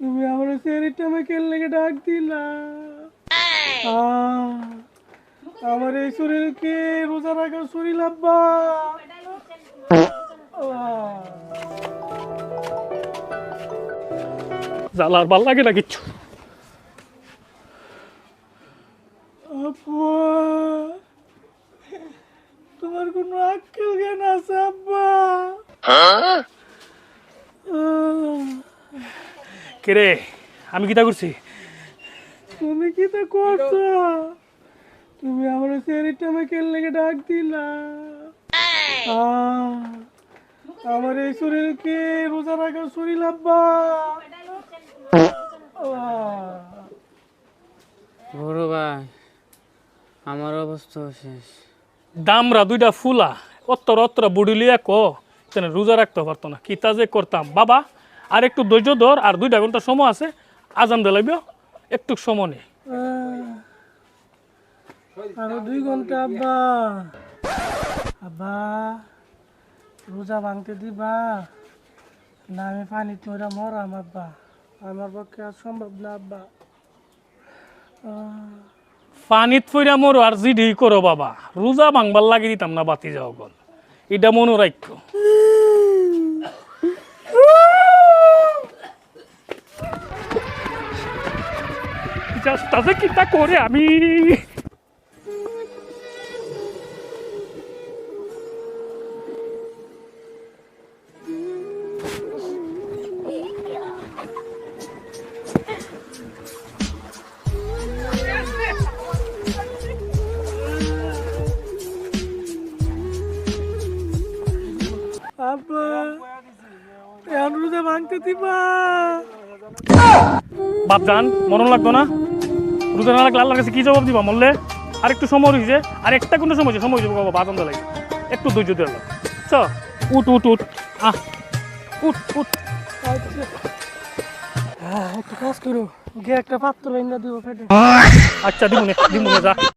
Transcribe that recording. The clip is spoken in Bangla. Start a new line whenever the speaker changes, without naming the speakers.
তুমি আমার শরীরটা আমাকে লেগে ডাক দিলা। আমার এই শরীরকে রোজা রাখার শরীর আব্বা।
জ্বালার ভাল লাগে না কিচ্ছু।
আব্বা, তোমার কোনো আক্কেল জ্ঞান আছে আব্বা?
কে আমি কিতা করছি?
তুমি কি তা করছো? তুমি আমার শরীরটা আমাকে লেগে ডাক দিলা। আমার এই শরীরকে রোজা রাখার শরীর আব্বা।
বড় ভাই, আমার অবস্থা শেষ।
দামরা দুইটা ফুলা অত্তর বুড়িলিয়া রোজা রাখতে পারতো না, কিতা যে করতাম বাবা। আর একটু ধৈর্য ধর, আর 2 ঘন্টা সময় আছে, আজান দে লাগবে, একটু সময় নেই।
আরো 2 ঘন্টা আব্বা। আব্বা, রোজা ভাঙতে দিবা না? আমি পানি তোরা মরাম আব্বা, আমার পক্ষে আর সম্ভব না আব্বা।
পানিত ফইরা মরো আর জিডি করো বাবা, রোজা ভাঙবার লাগি দিতাম না বাতি যাও গল, এটা মনে রাখো। কিতা করে আমি
আব্বা, এখন রোজা ভাঙতে দিবা?
বাপজান মরণ লাগতো না? রোজা না লাগলে আল্লাহর কাছে কি জবাব দিবা মরলে? আর একটু সময় রয়েছে, আর একটা কোনো সময় যাবো বাবা, আজান দে লাগে, একটু ধৈর্য দিয়ে আল্লাহ। চ উঠ উঠ উঠ, উঠ উঠ।
আচ্ছা, একটু কাজ করো, গিয়ে একটা পাত্র লাইন দিব পেটে।
আচ্ছা দিমুনে যা।